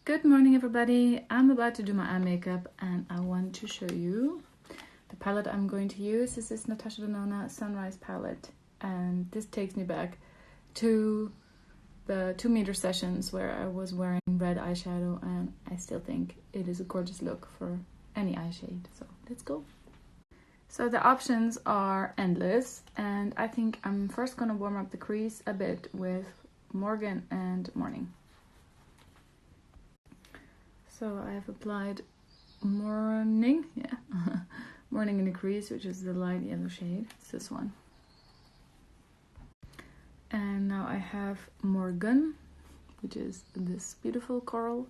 Good morning everybody. I'm about to do my eye makeup and I want to show you the palette I'm going to use. This is Natasha Denona Sunrise palette, and this takes me back to the 2 meter sessions where I was wearing red eyeshadow, and I still think it is a gorgeous look for any eye shade. So let's go. So the options are endless, and I think I'm first going to warm up the crease a bit with Morgan and Morning. So I have applied Morning, Morning in the crease, which is the light yellow shade. It's this one. And now I have Morgan, which is this beautiful coral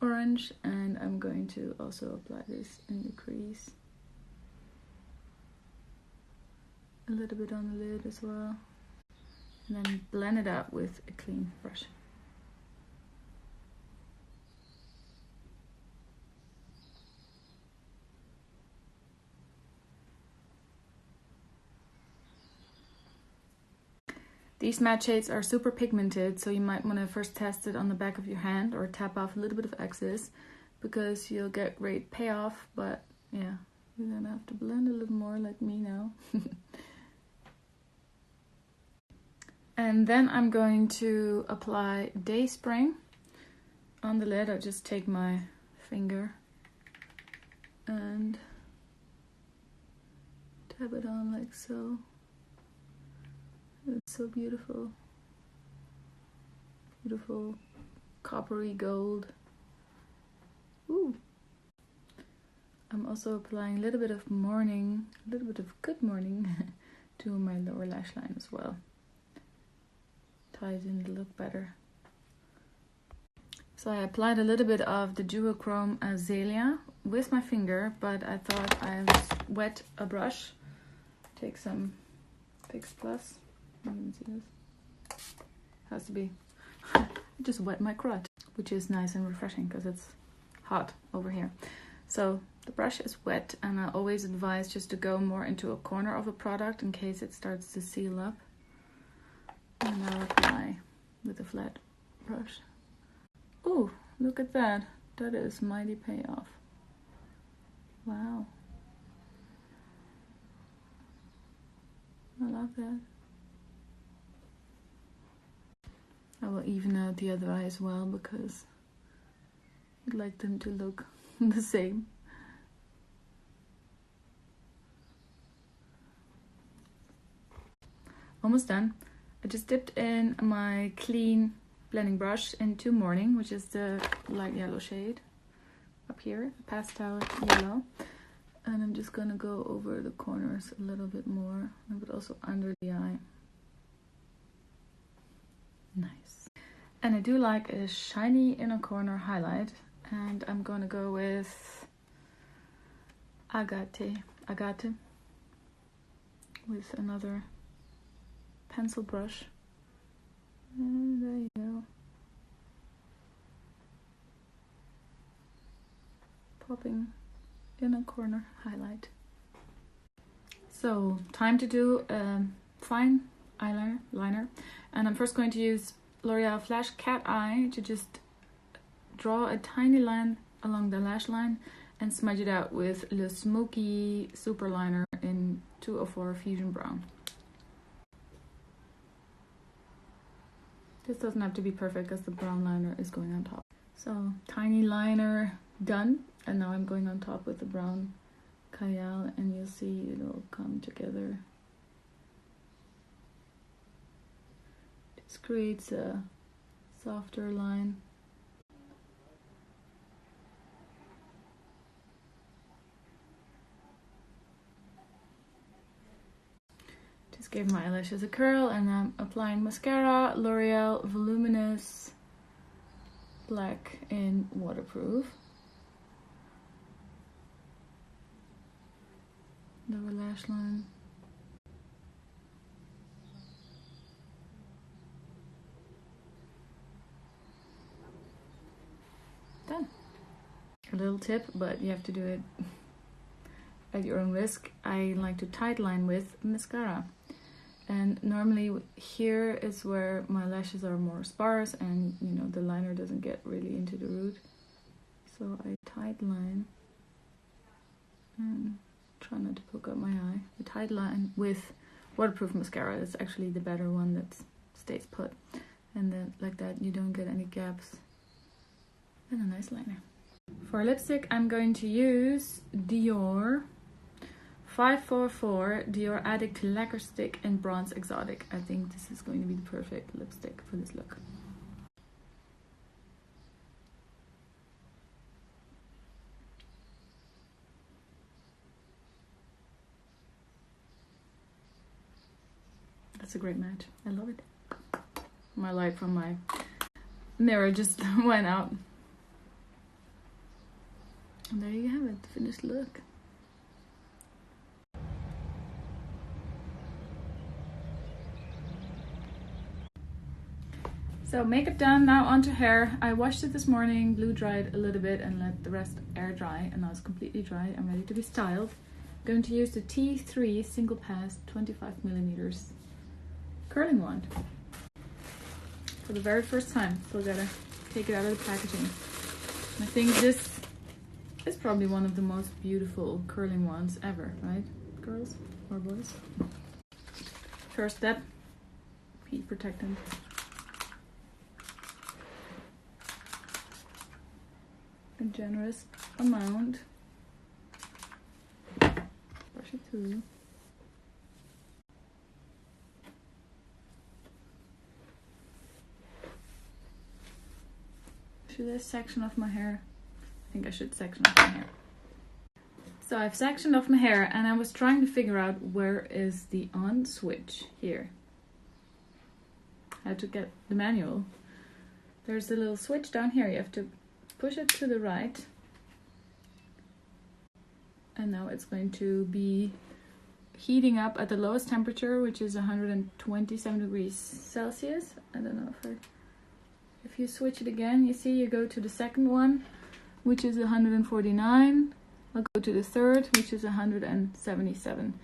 orange, and I'm going to also apply this in the crease. A little bit on the lid as well. And then blend it out with a clean brush. These matte shades are super pigmented, so you might want to first test it on the back of your hand or tap off a little bit of excess, because you'll get great payoff, but yeah, you're gonna have to blend a little more like me now. And then I'm going to apply Day Spring on the lid. I just take my finger and tap it on like so. It's so beautiful. Beautiful coppery gold. Ooh. I'm also applying a little bit of Morning, a little bit of Good Morning to my lower lash line as well. Ties in the look better. So I applied a little bit of the Duochrome Azalea with my finger, but I thought I'd wet a brush. Take some Fix Plus. You can see this. Has to be. I just wet my crotch, which is nice and refreshing because it's hot over here. So the brush is wet, and I always advise just to go more into a corner of a product in case it starts to seal up. And I'll apply with a flat brush. Oh, look at that. That is mighty payoff. Wow. I love that. I will even out the other eye as well, because I'd like them to look the same. Almost done. I just dipped in my clean blending brush into Morning, which is the light yellow shade up here, pastel yellow. And I'm just gonna go over the corners a little bit more, but also under the eye. Nice. And I do like a shiny inner corner highlight, and I'm gonna go with Agate with another pencil brush. And there you go. Popping inner corner highlight. So time to do a fine eyeliner, and I'm first going to use L'Oreal Flash Cat Eye to just draw a tiny line along the lash line and smudge it out with Le Smoky Super Liner in 204 Fusion Brown. This doesn't have to be perfect because the brown liner is going on top. So tiny liner done, and now I'm going on top with the brown Kayal, and you'll see it'll come together. Just creates a softer line. Just gave my eyelashes a curl, and I'm applying mascara, L'Oreal Voluminous Black in Waterproof. Lower lash line. Done. A little tip, but you have to do it at your own risk. I like to tight line with mascara. And normally here is where my lashes are more sparse and you know the liner doesn't get really into the root. So I tight line and try not to poke out my eye. I tight line with waterproof mascara. That's actually the better one that stays put. And then like that you don't get any gaps. And a nice liner. For lipstick I'm going to use Dior 544 Dior Addict Lacquer Stick in Bronze Exotic. I think this is going to be the perfect lipstick for this look. That's a great match. I love it. My light from my mirror just went out. And there you have it, the finished look. So makeup done, now onto hair. I washed it this morning, blue dried a little bit and let the rest air dry, and now it's completely dry. I'm ready to be styled. I'm going to use the T3 Single Pass 25mm curling wand. For the very first time, so I gotta take it out of the packaging. I think this is probably one of the most beautiful curling wands ever, right, girls or boys? First step, heat protectant. A generous amount. Brush it through. Should I section off my hair? I think I should section off my hair. So I've sectioned off my hair and I was trying to figure out where is the on switch here. I had to get the manual. There's a little switch down here. You have to push it to the right. And now it's going to be heating up at the lowest temperature, which is 127 degrees Celsius. I don't know if you switch it again, you see you go to the second one, which is 149. I'll go to the third, which is 177.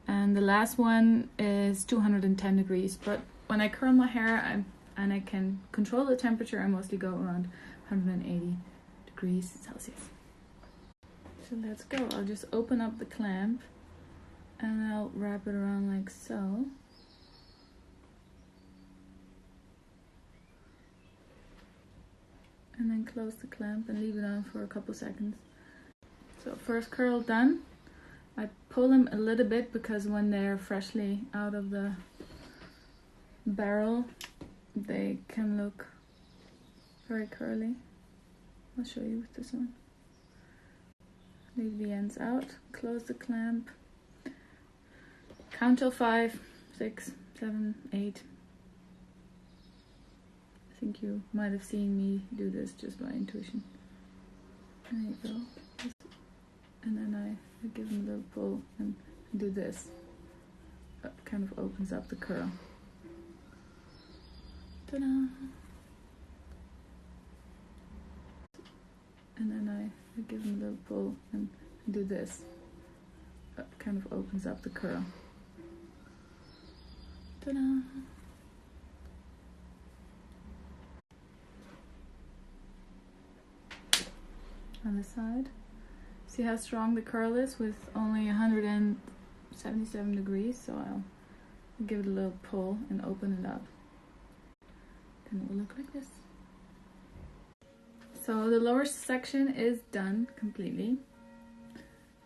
And the last one is 210 degrees. But when I curl my hair and I can control the temperature, I mostly go around 180 degrees Celsius. So let's go. I'll just open up the clamp and I'll wrap it around like so. And then close the clamp and leave it on for a couple seconds. So first curl done. I pull them a little bit because when they're freshly out of the barrel, they can look very curly. I'll show you with this one. Leave the ends out, close the clamp. Count till 5, 6, 7, 8. I think you might have seen me do this just by intuition. There you go. And then I give them a little pull and do this. That kind of opens up the curl. Ta-da! And then I give them a little pull and do this. That kind of opens up the curl. Ta-da! On the side. See how strong the curl is with only 177 degrees, so I'll give it a little pull and open it up. Then it will look like this. So the lower section is done completely.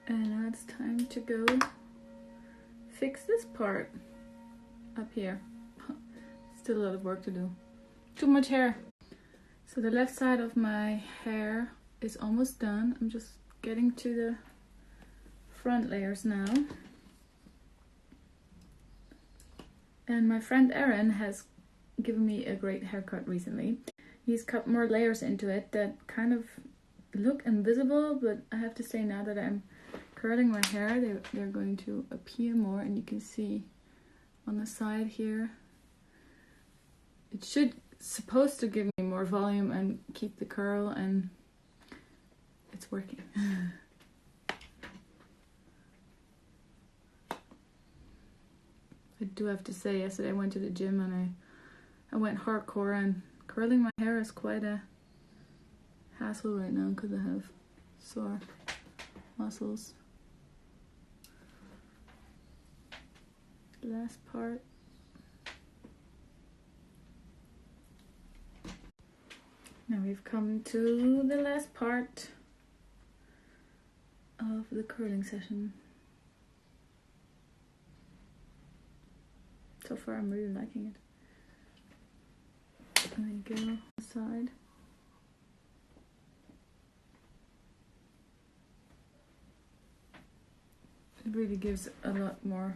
And now it's time to go fix this part up here. Still a lot of work to do. Too much hair. So the left side of my hair is almost done. I'm just getting to the front layers now. And my friend Erin has given me a great haircut recently. He's cut more layers into it that kind of look invisible, but I have to say now that I'm curling my hair, they're going to appear more, and you can see on the side here. It should supposed to give me more volume and keep the curl, and it's working. I do have to say, yesterday I went to the gym and I went hardcore, and curling my hair is quite a hassle right now because I have sore muscles. Last part. Now we've come to the last part of the curling session. So far I'm really liking it. There you go, aside. It really gives a lot more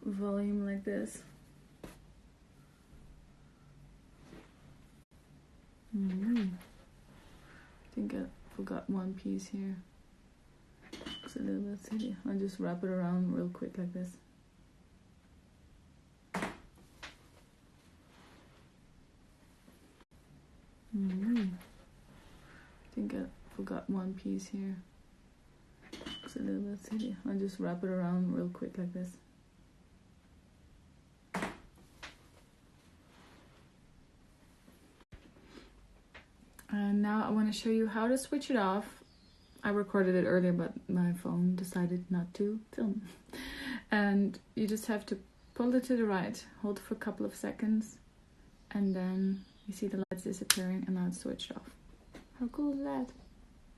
volume like this. I think I forgot one piece here. Looks a little bit silly. I'll just wrap it around real quick like this. I think I forgot one piece here. Looks a little bit silly. I'll just wrap it around real quick like this. And now I want to show you how to switch it off. I recorded it earlier, but my phone decided not to film. And you just have to pull it to the right, hold for a couple of seconds, and then you see the lights disappearing, and now it's switched off. How cool is that?